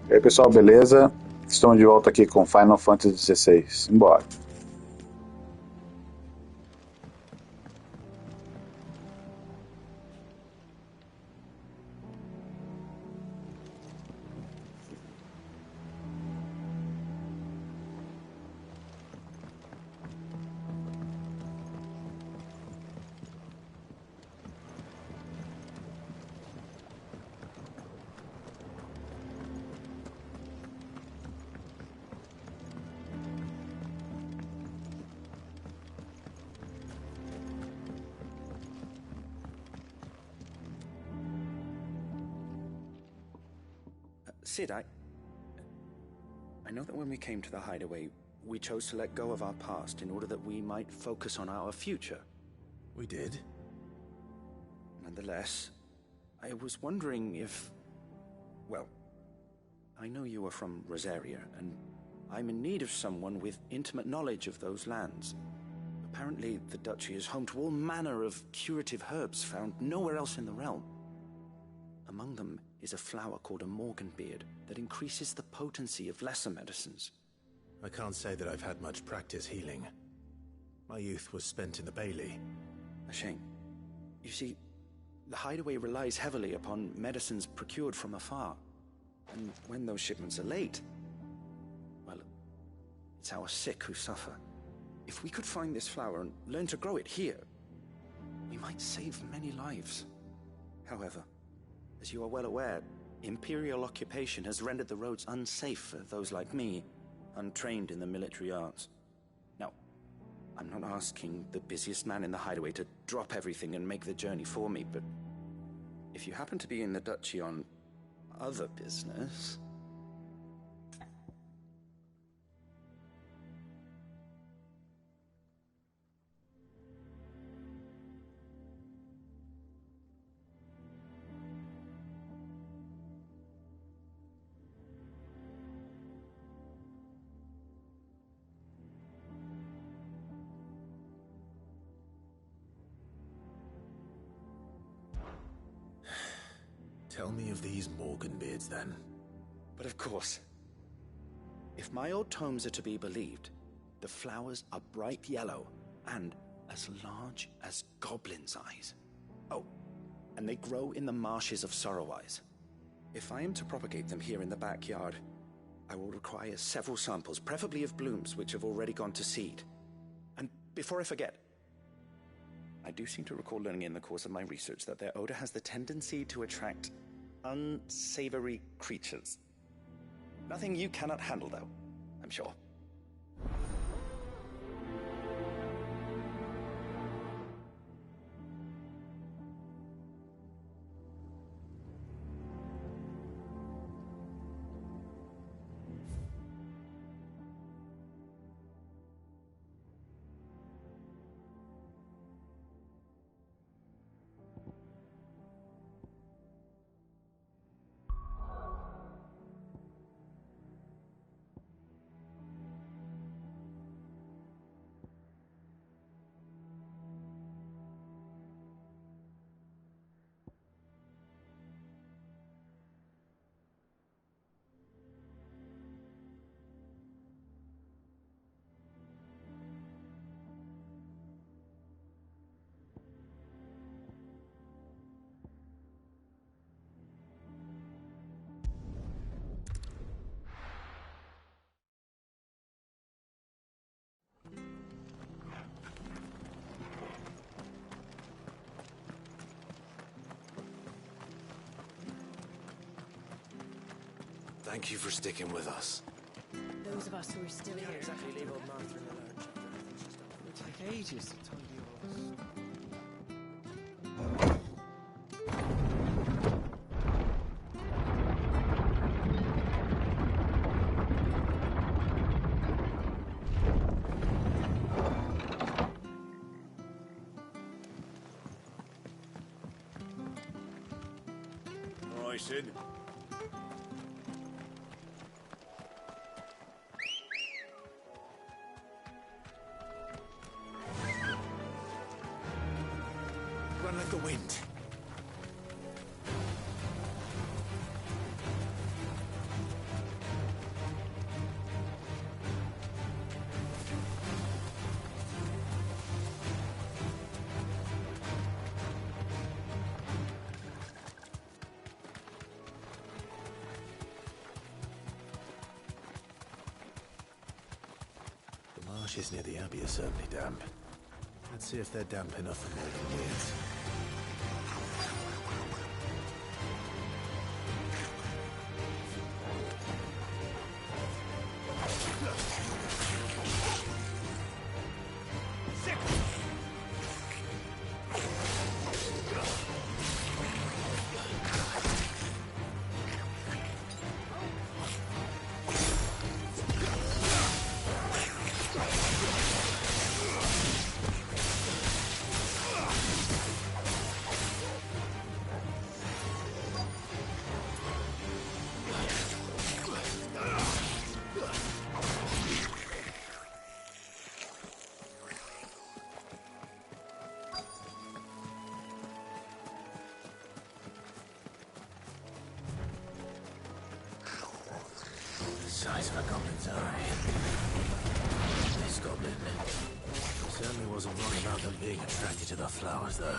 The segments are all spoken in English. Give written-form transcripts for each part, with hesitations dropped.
E aí pessoal, beleza? Estamos de volta aqui com Final Fantasy XVI. Embora. Sid, I know that when we came to the hideaway, we chose to let go of our past in order that we might focus on our future. We did? Nonetheless, I was wondering if... Well, I know you are from Rosaria, and I'm in need of someone with intimate knowledge of those lands. Apparently, the Duchy is home to all manner of curative herbs found nowhere else in the realm. Among them is a flower called a Morganbeard that increases the potency of lesser medicines. I can't say that I've had much practice healing. My youth was spent in the Bailey. A shame. You see, the hideaway relies heavily upon medicines procured from afar. And when those shipments are late, well, it's our sick who suffer. If we could find this flower and learn to grow it here, we might save many lives. However, as you are well aware, Imperial occupation has rendered the roads unsafe for those like me, untrained in the military arts. Now, I'm not asking the busiest man in the hideaway to drop everything and make the journey for me, but if you happen to be in the Duchy on other business... Tell me of these Morganbeards, then. But of course. If my old tomes are to be believed, the flowers are bright yellow and as large as goblins' eyes. Oh, and they grow in the marshes of Sorrowise. If I am to propagate them here in the backyard, I will require several samples, preferably of blooms which have already gone to seed. And before I forget, I do seem to recall learning in the course of my research that their odor has the tendency to attract unsavory creatures. Nothing you cannot handle, though, I'm sure. Thank you for sticking with us. Those of us who are still here. Exactly, leave old Martha in the lurch. It would take ages to tidy all this. All right, Sid. Run like the wind. marshes near the Abbey are certainly damp. Let's see if they're damp enough for more weirds. Size of a goblin's eye. This goblin certainly wasn't wrong about them being attracted to the flowers, though.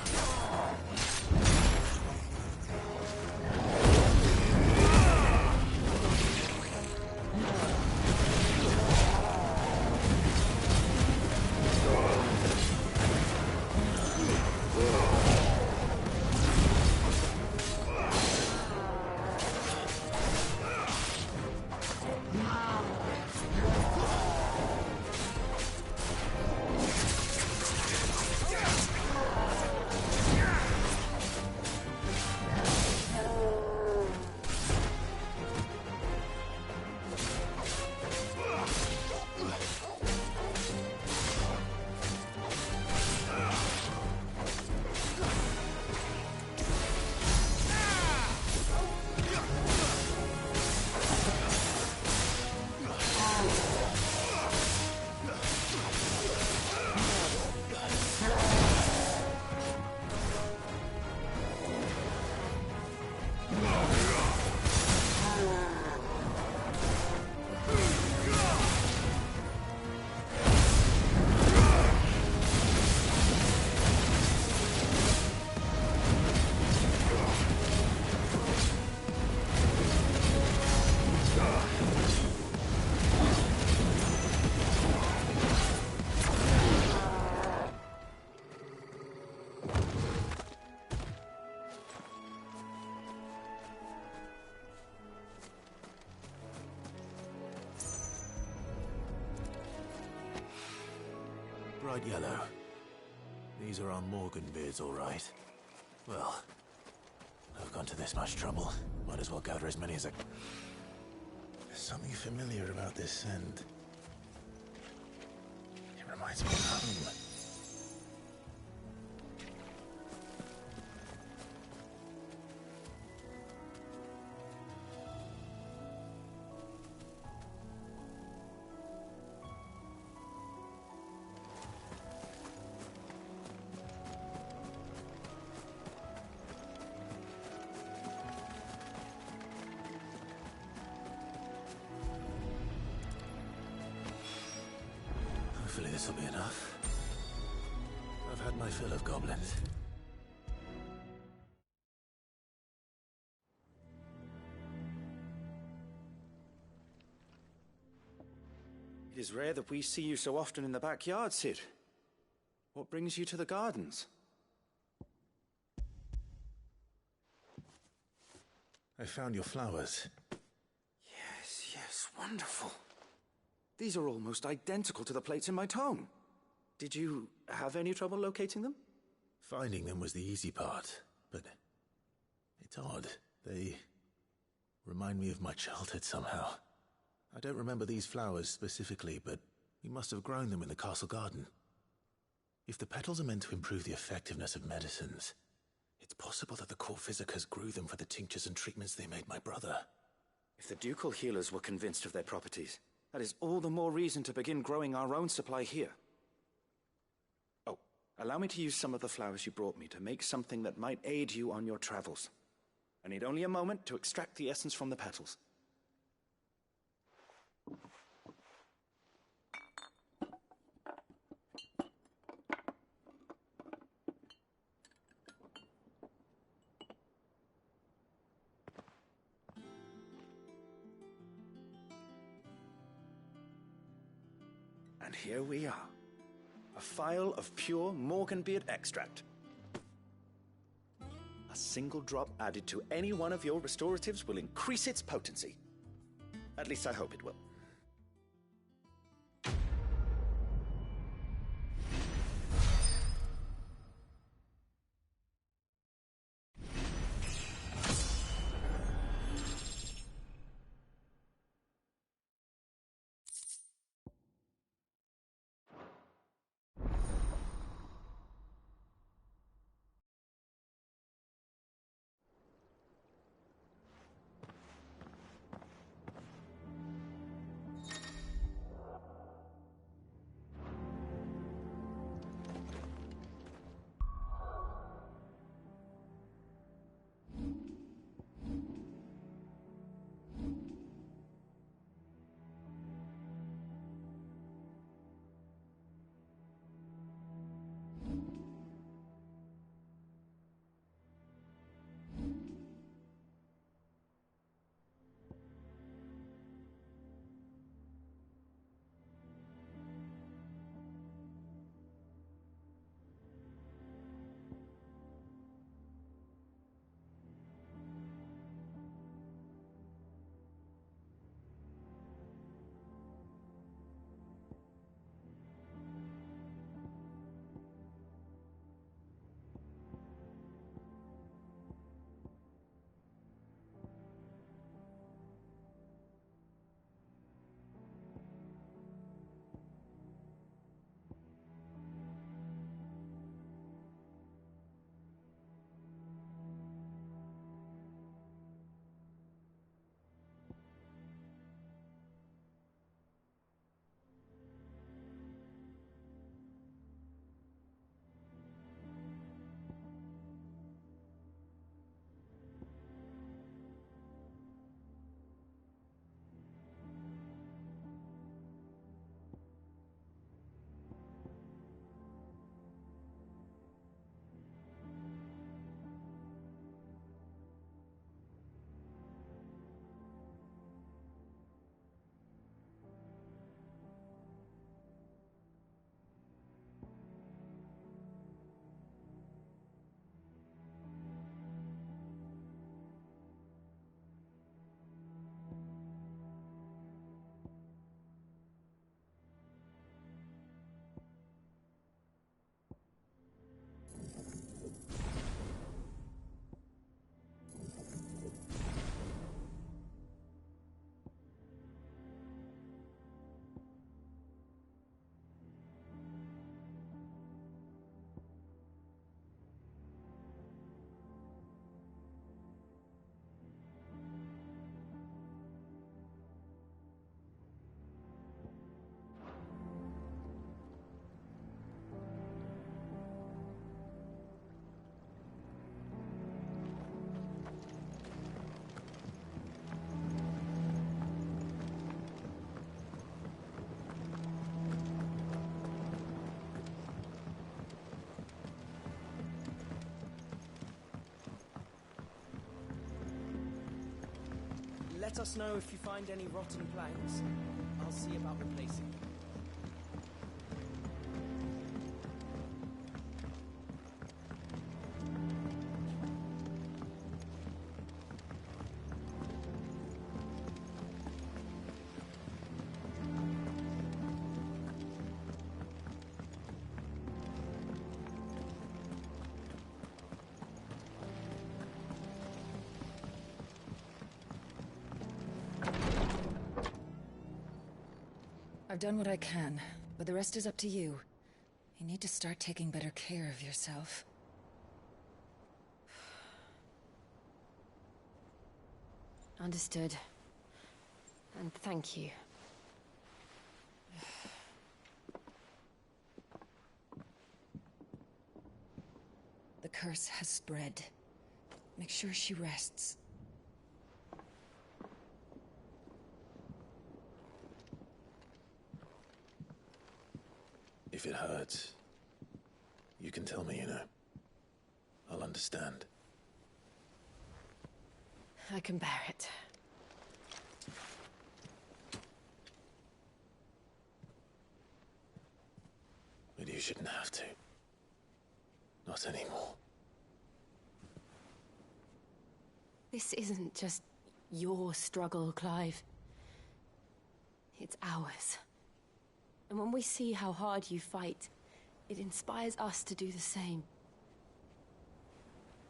Bright yellow. These are our Morgan beards, all right. Well, I've gone to this much trouble. Might as well gather as many as I... There's something familiar about this scent. It reminds me of home. Hopefully this will be enough. I've had my fill of goblins. It is rare that we see you so often in the backyard, Sid. What brings you to the gardens? I found your flowers. Yes, wonderful. These are almost identical to the plates in my tome. Did you have any trouble locating them? Finding them was the easy part, but it's odd. They remind me of my childhood somehow. I don't remember these flowers specifically, but we must have grown them in the castle garden. If the petals are meant to improve the effectiveness of medicines, it's possible that the core physicers grew them for the tinctures and treatments they made my brother. If the ducal healers were convinced of their properties, that is all the more reason to begin growing our own supply here. Oh, allow me to use some of the flowers you brought me to make something that might aid you on your travels. I need only a moment to extract the essence from the petals. And here we are. A phial of pure Morganbeard extract. A single drop added to any one of your restoratives will increase its potency. At least I hope it will. Let us know if you find any rotten planks. I'll see about replacing them. I've done what I can, but the rest is up to you. You need to start taking better care of yourself. Understood. And thank you. The curse has spread. Make sure she rests. If it hurts, you can tell me, you know. I'll understand. I can bear it. shouldn't have to. Not anymore. This isn't just your struggle, Clive. It's ours. And when we see how hard you fight, it inspires us to do the same.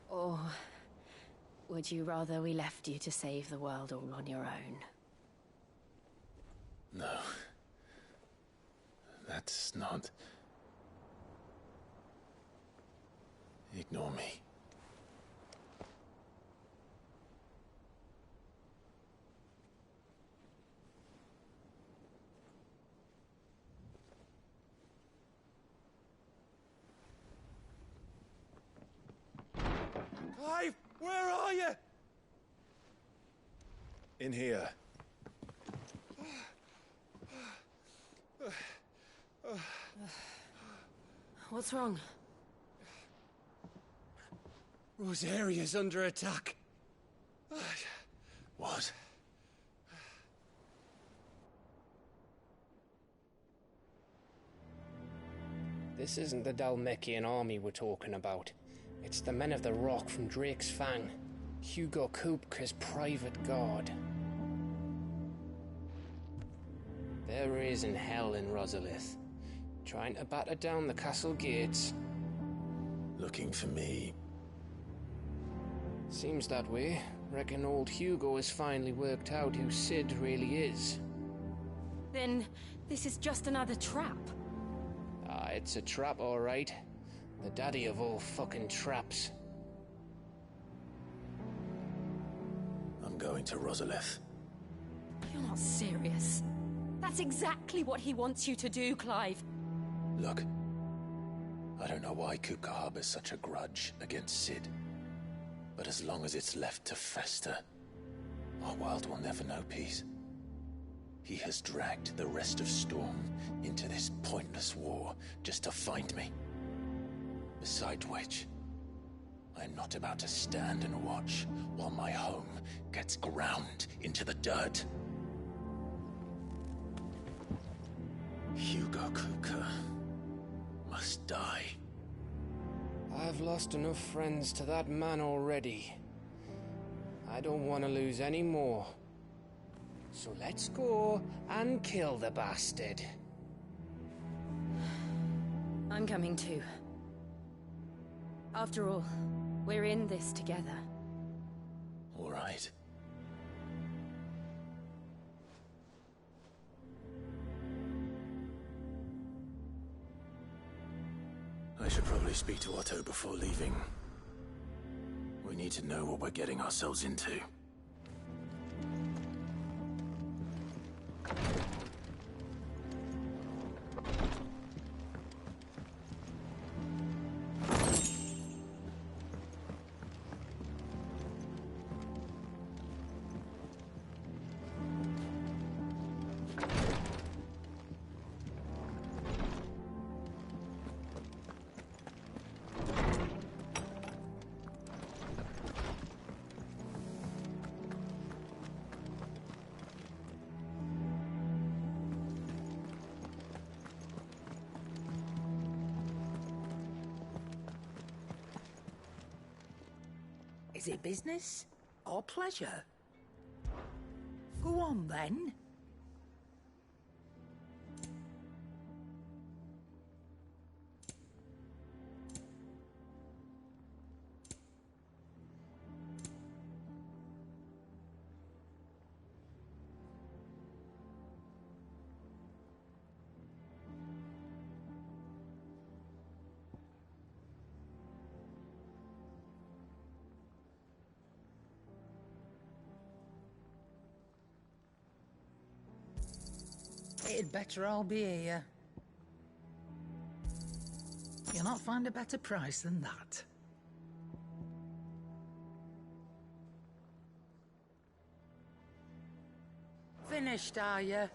Or would you rather we left you to save the world all on your own? No. That's not... Ignore me. Clive, where are you? In here. What's wrong? Rosaria's under attack. What? This isn't the Dalmekian army we're talking about. It's the men of the Rock from Drake's Fang. Hugo Kupka's private guard. There is in hell in Rosalith, trying to batter down the castle gates. Looking for me. Seems that way. Reckon old Hugo has finally worked out who Sid really is. Then this is just another trap. Ah, it's a trap, all right. The daddy of all fucking traps. I'm going to Rosalith. You're not serious. That's exactly what he wants you to do, Clive. Look, I don't know why Kupka harbors such a grudge against Sid. But as long as it's left to fester, our world will never know peace. He has dragged the rest of Storm into this pointless war just to find me. Besides which, I'm not about to stand and watch while my home gets ground into the dirt. Hugo Kupka must die. I've lost enough friends to that man already. I don't want to lose any more. So let's go and kill the bastard. I'm coming too. After all, we're in this together. All right. I should probably speak to Otto before leaving. We need to know what we're getting ourselves into. Is it business or pleasure? Go on, then. It'd better all be here. You'll not find a better price than that. Finished, are you?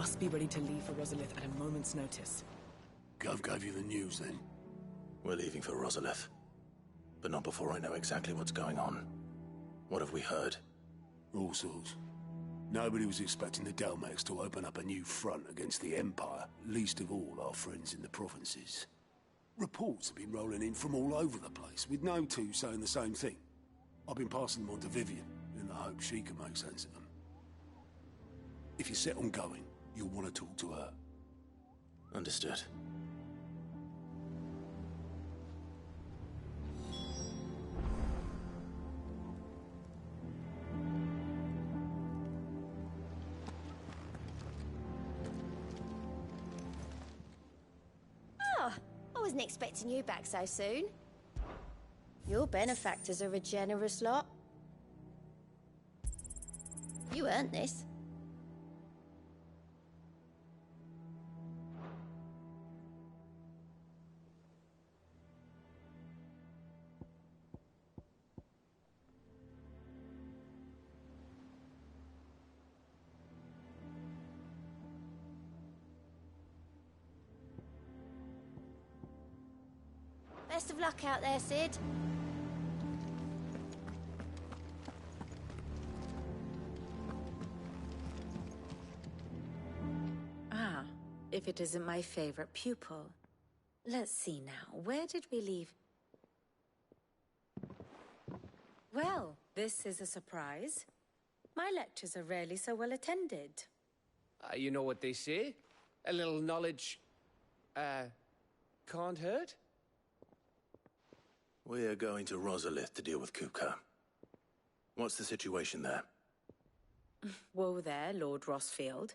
must be ready to leave for Rosalith at a moment's notice. Gov gave you the news, then? We're leaving for Rosalith. But not before I know exactly what's going on. What have we heard? All sorts. Nobody was expecting the Dalmex to open up a new front against the Empire, least of all our friends in the provinces. Reports have been rolling in from all over the place, with no two saying the same thing. I've been passing them on to Vivian, in the hope she can make sense of them. If you're set on going, you'll want to talk to her. Understood. I wasn't expecting you back so soon. Your benefactors are a generous lot. You earned this. Best of luck out there, Sid. Ah, if it isn't my favorite pupil. Let's see now, where did we leave? Well, this is a surprise. My lectures are rarely so well attended. You know what they say? A little knowledge, can't hurt? We're going to Rosalith to deal with Kupka. What's the situation there? Whoa there, Lord Rosfield.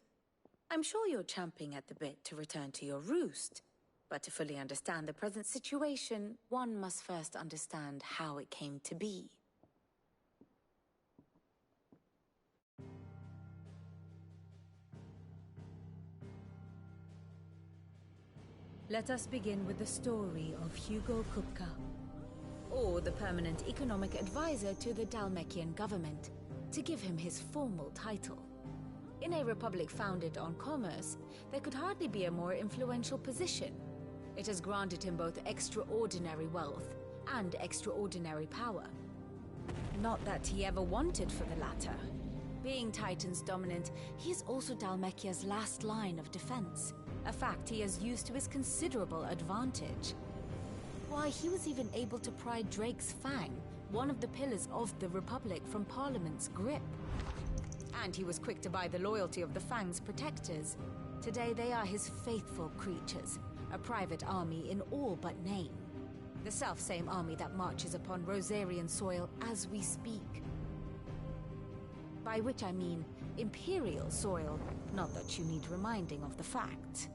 I'm sure you're champing at the bit to return to your roost. But to fully understand the present situation, one must first understand how it came to be. Let us begin with the story of Hugo Kupka, or the permanent economic advisor to the Dalmekian government, to give him his formal title. In a republic founded on commerce, there could hardly be a more influential position. It has granted him both extraordinary wealth and extraordinary power. Not that he ever wanted for the latter. Being Titan's dominant, he is also Dalmekia's last line of defense, a fact he has used to his considerable advantage. Why, he was even able to pry Drake's Fang, one of the pillars of the Republic, from Parliament's grip. And he was quick to buy the loyalty of the Fang's protectors. Today they are his faithful creatures, a private army in all but name. The self-same army that marches upon Rosarian soil as we speak. By which I mean Imperial soil, not that you need reminding of the fact.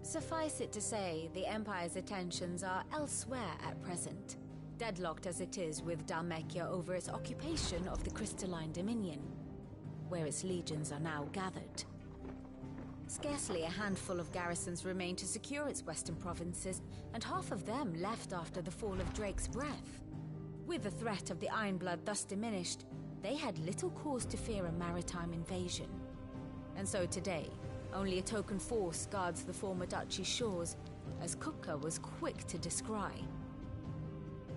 Suffice it to say, the Empire's attentions are elsewhere at present, deadlocked as it is with Dalmekia over its occupation of the Crystalline Dominion, where its legions are now gathered. Scarcely a handful of garrisons remain to secure its western provinces, and half of them left after the fall of Drake's Breath. With the threat of the Ironblood thus diminished, they had little cause to fear a maritime invasion. And so today, only a token force guards the former duchy's shores, as Kupka was quick to descry.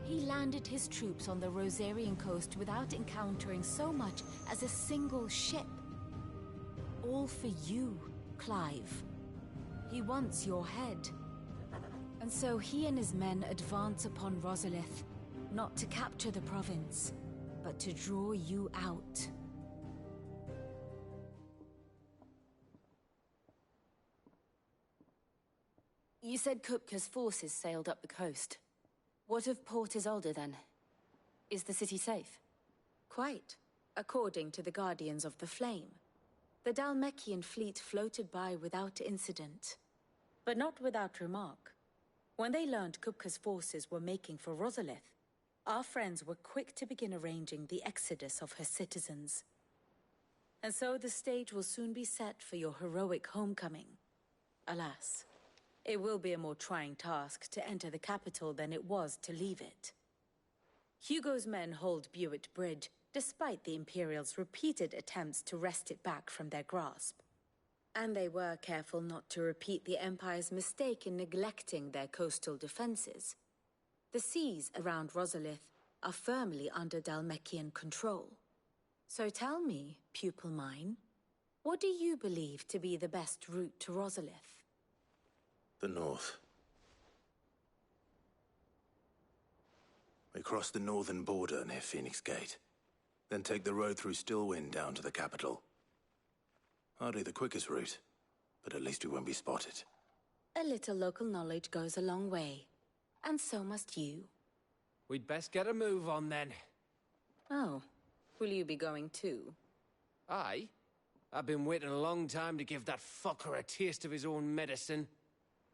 He landed his troops on the Rosarian coast without encountering so much as a single ship. All for you, Clive. He wants your head. And so he and his men advance upon Rosalith, not to capture the province, but to draw you out. You said Kupka's forces sailed up the coast. What of Port Isolde, then? Is the city safe? Quite, according to the Guardians of the Flame. The Dalmekian fleet floated by without incident, but not without remark. When they learned Kupka's forces were making for Rosalith, our friends were quick to begin arranging the exodus of her citizens. And so the stage will soon be set for your heroic homecoming. Alas, it will be a more trying task to enter the capital than it was to leave it. Hugo's men hold Buett Bridge, despite the Imperials' repeated attempts to wrest it back from their grasp. And they were careful not to repeat the Empire's mistake in neglecting their coastal defenses. The seas around Rosalith are firmly under Dhalmekian control. So tell me, pupil mine, what do you believe to be the best route to Rosalith? The north. We cross the northern border near Phoenix Gate, then take the road through Stillwind down to the capital. Hardly the quickest route, but at least we won't be spotted. A little local knowledge goes a long way, and so must you. We'd best get a move on then. Oh, will you be going too? Aye. I've been waiting a long time to give that fucker a taste of his own medicine.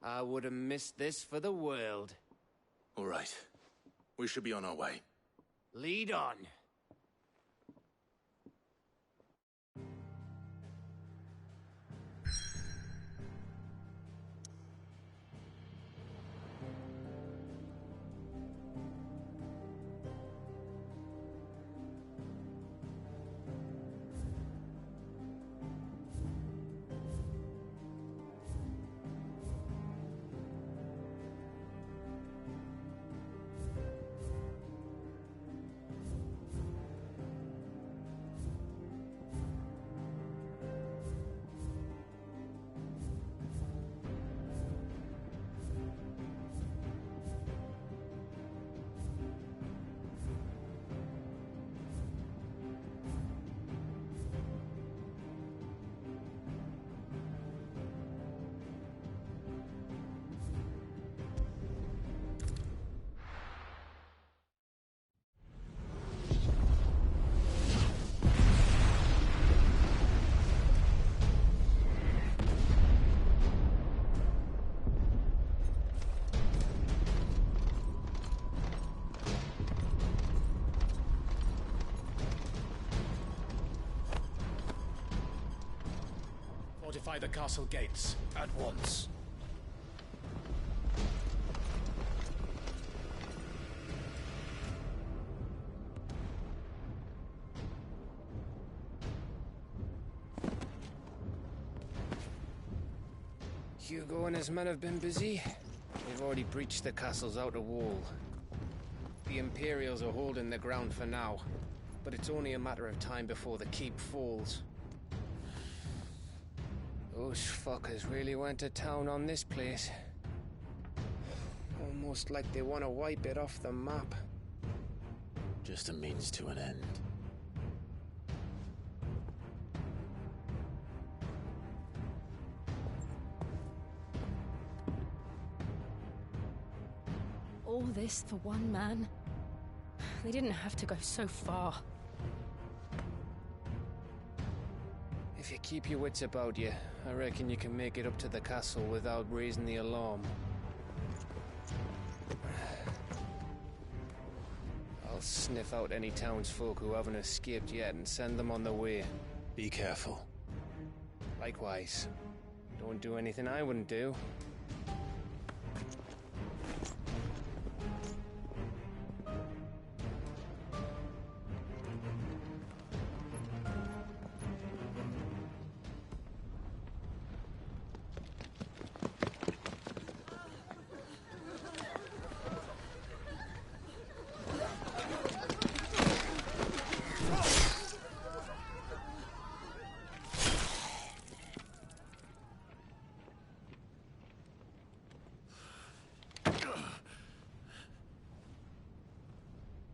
I would have missed this for the world. All right. We should be on our way. Lead on. Fortify the castle gates at once. Hugo and his men have been busy. They've already breached the castle's outer wall. The Imperials are holding the ground for now, but it's only a matter of time before the keep falls. Those fuckers really went to town on this place. Almost like they want to wipe it off the map. Just a means to an end. All this for one man? They didn't have to go so far. If you keep your wits about you, I reckon you can make it up to the castle without raising the alarm. I'll sniff out any townsfolk who haven't escaped yet and send them on their way. Be careful. Likewise. Don't do anything I wouldn't do.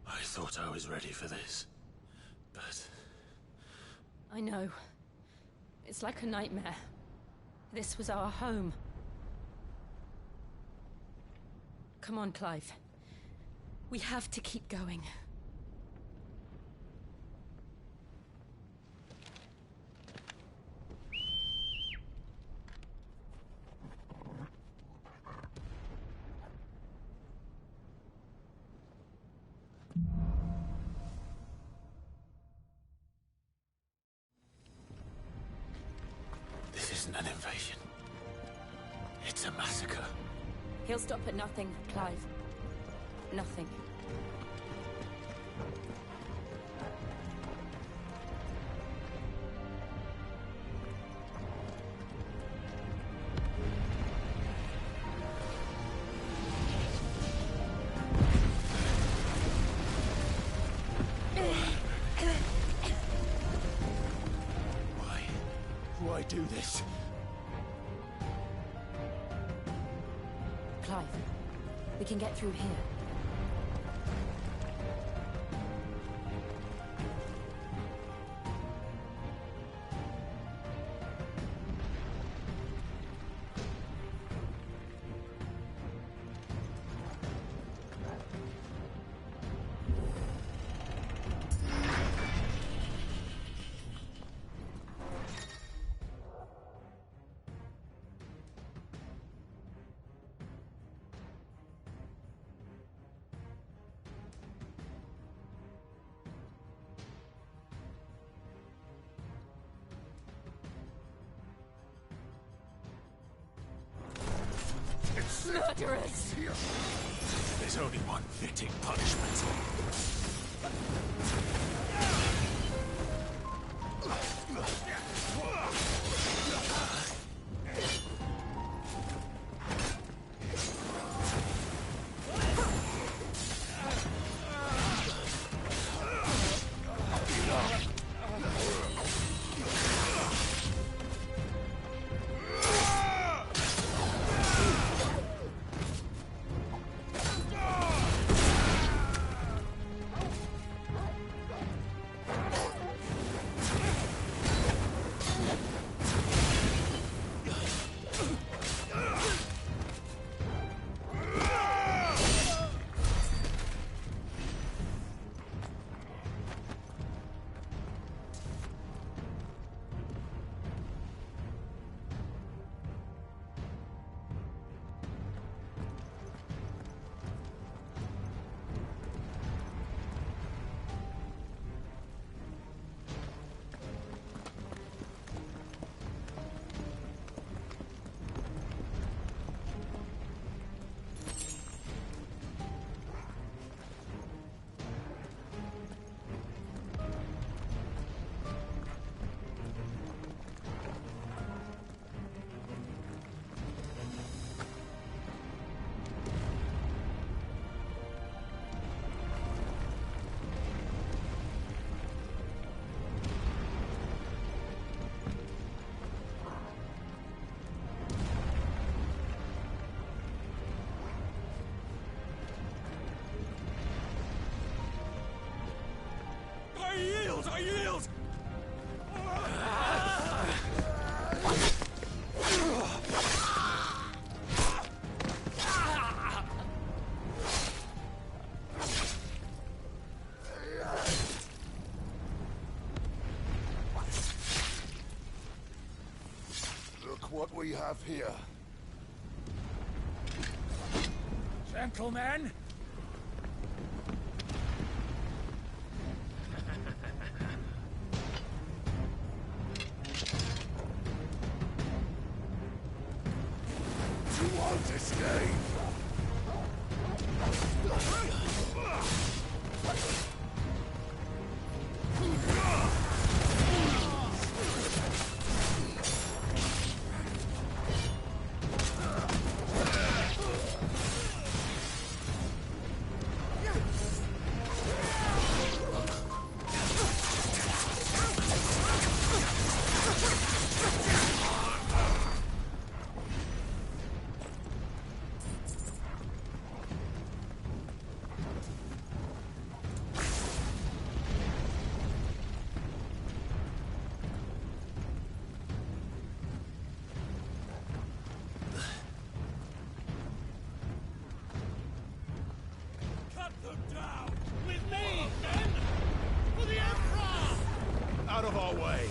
I thought I was ready for this, but... I know. It's like a nightmare. This was our home. Come on, Clive. We have to keep going. This isn't an invasion. It's a massacre. He'll stop at nothing, Clive. Nothing. do I do this? Clive, we can get through here. Murderers! There's only one fitting punishment. I yield! Look what we have here. Gentlemen! Out of our way!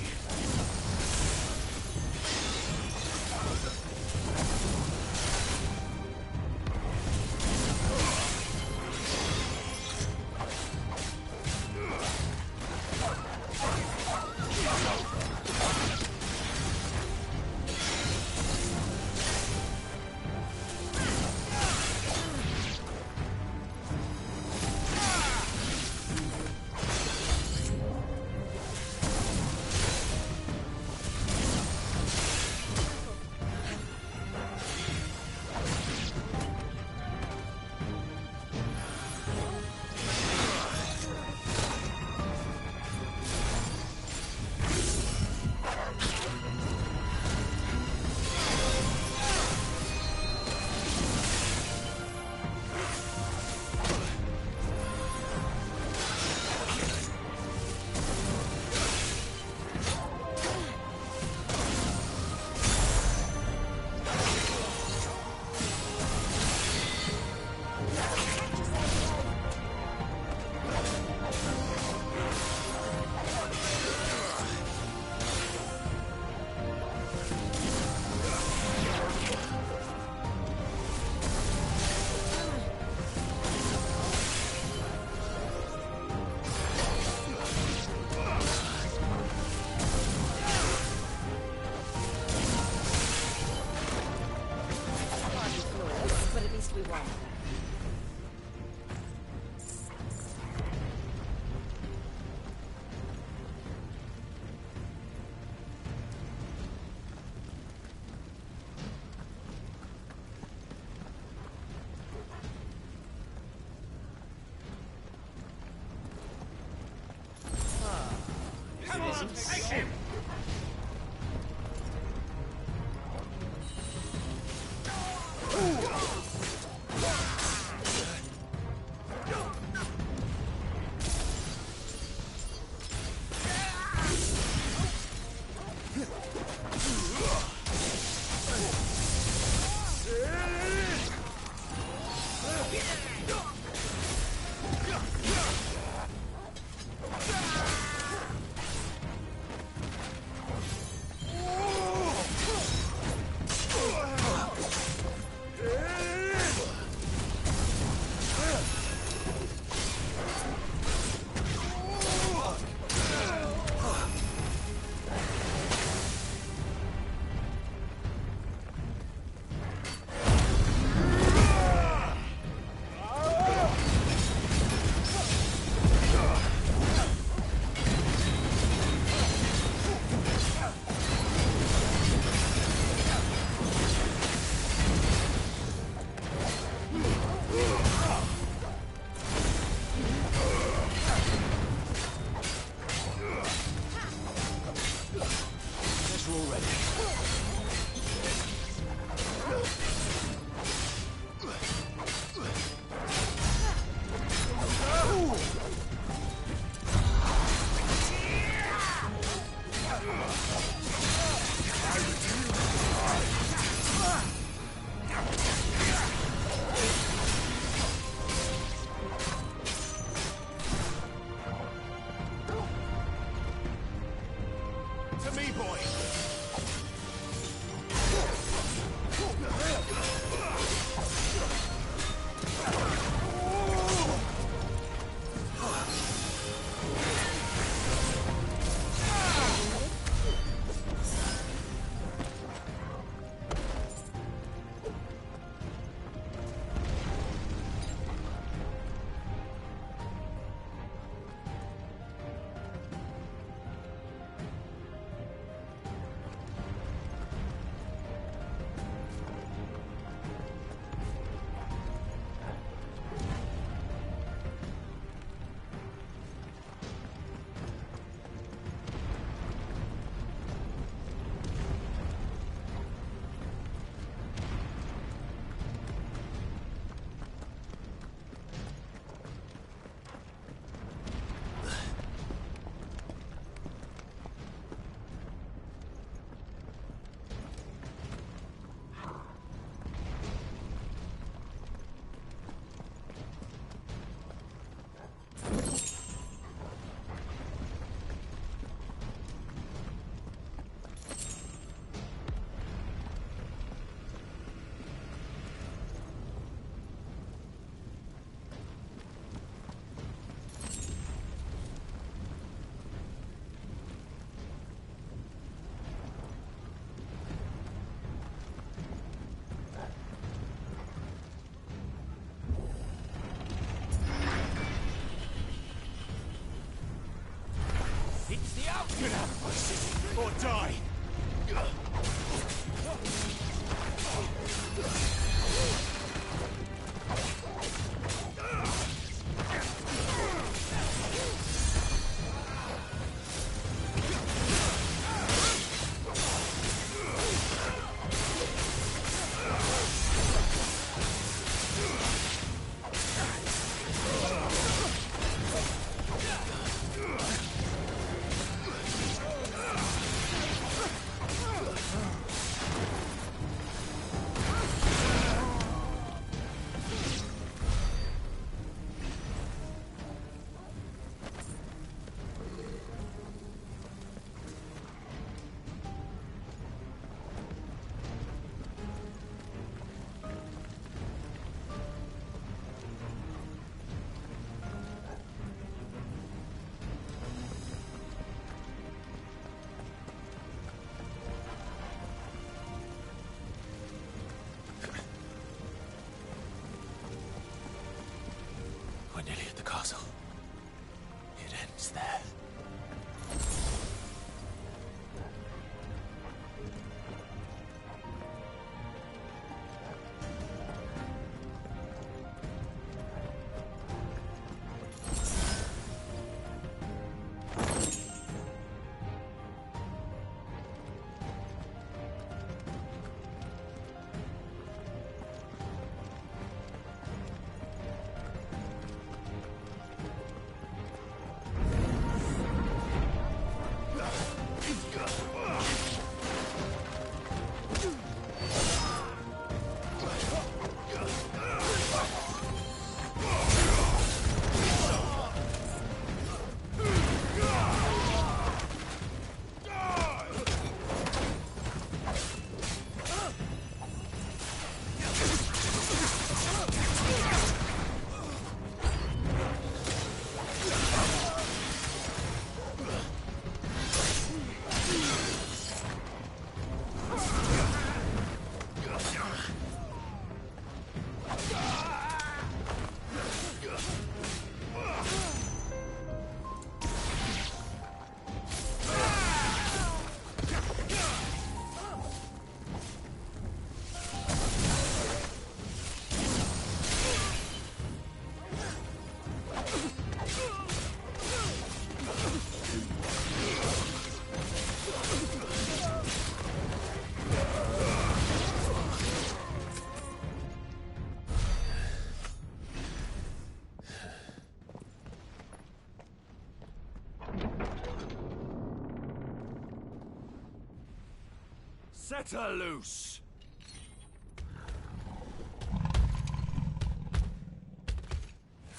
Set her loose!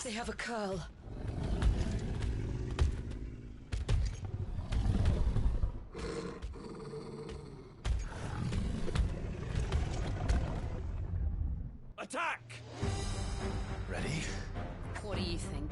They have a curl. Attack! Ready? What do you think?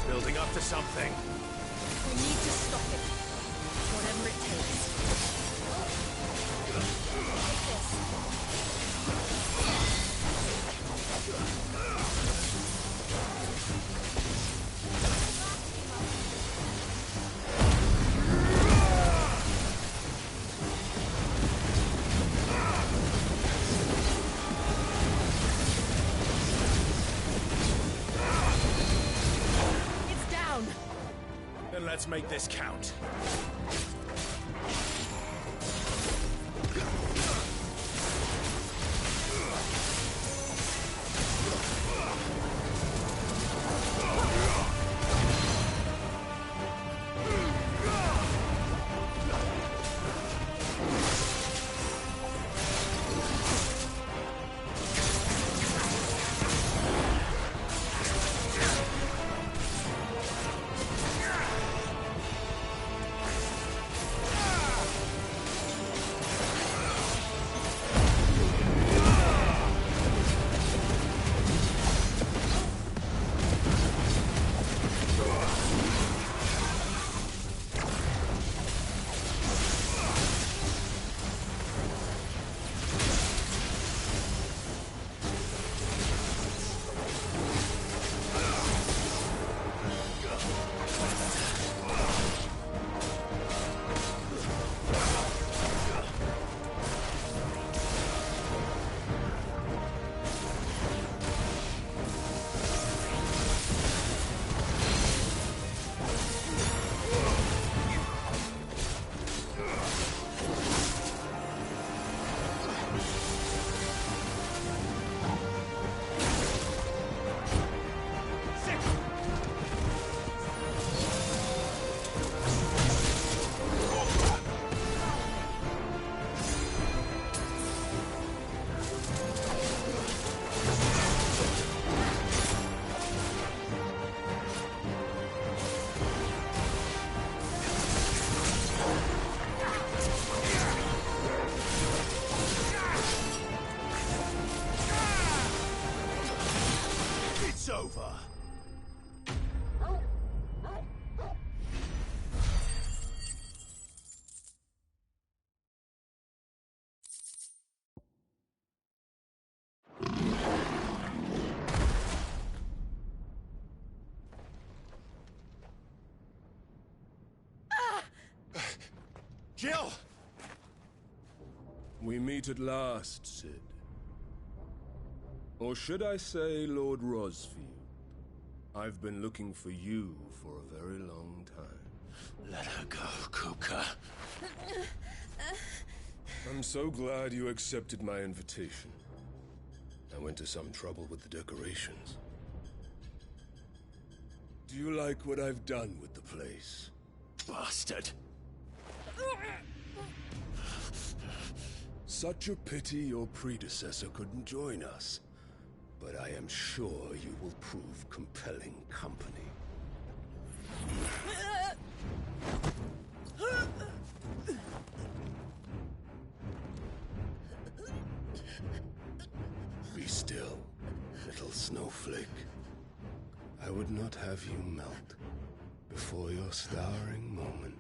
Building up to something. We need to stop it. Whatever it takes. Then let's make this count. Jill! We meet at last, Sid. Or should I say, Lord Rosfield? I've been looking for you for a very long time. Let her go, Kuka. I'm so glad you accepted my invitation. I went to some trouble with the decorations. Do you like what I've done with the place? Bastard! Such a pity your predecessor couldn't join us. But I am sure you will prove compelling. I would not have you melt before your starring moment.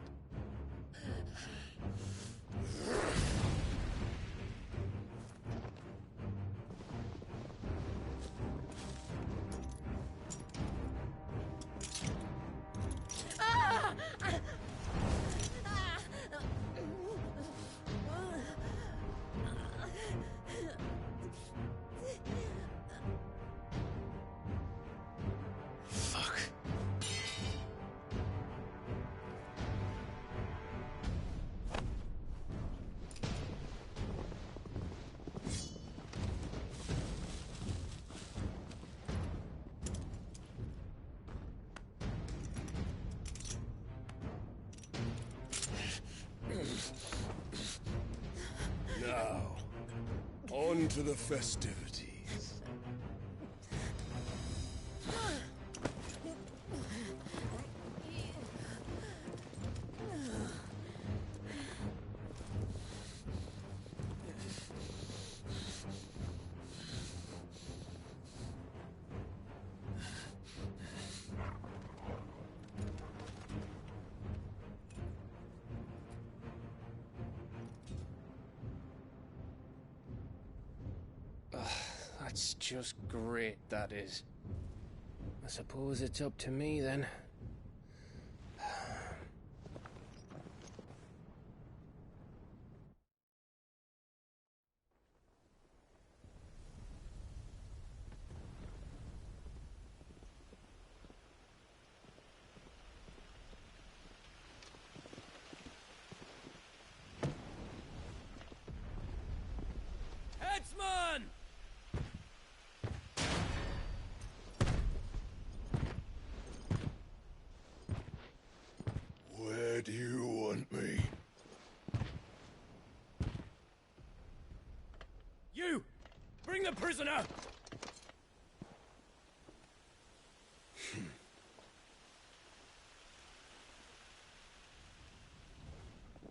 Now, on to the festivities. That's just great, that is. I suppose it's up to me then. Headsman! Where do you want me? You! Bring the prisoner!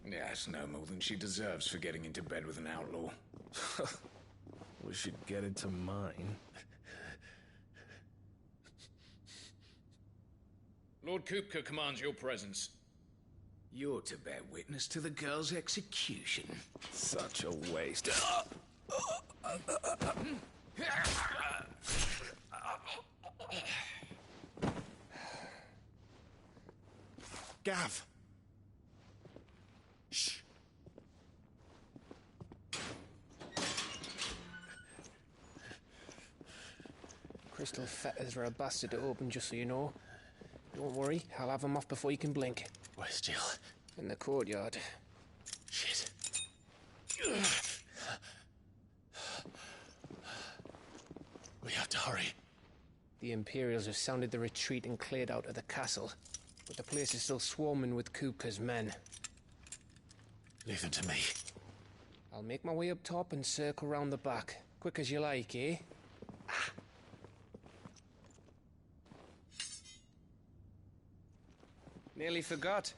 Yes, no more than she deserves for getting into bed with an outlaw. We should get into mine. Lord Kupka commands your presence. You're to bear witness to the girl's execution. Such a waste. Gav! Shh. Crystal fetters are a bastard to open, just so you know. Don't worry, I'll have them off before you can blink. Where's Jill? In the courtyard. Shit. We have to hurry. The Imperials have sounded the retreat and cleared out of the castle, but the place is still swarming with Kupka's men. Leave them to me. I'll make my way up top and circle round the back. Quick as you like, eh? Nearly forgot.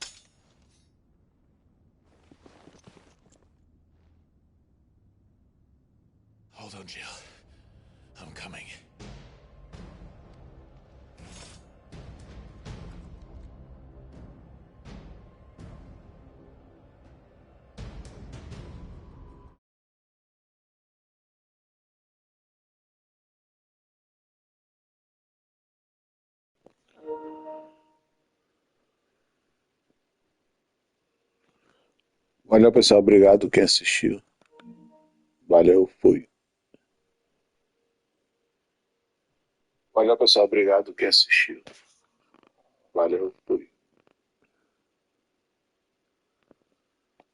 Hold on, Jill. I'm coming. Valeu, pessoal. Obrigado quem assistiu. Valeu, fui. Valeu, pessoal. Obrigado quem assistiu. Valeu, fui.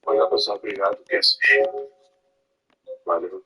Valeu, pessoal. Obrigado quem assistiu. Valeu.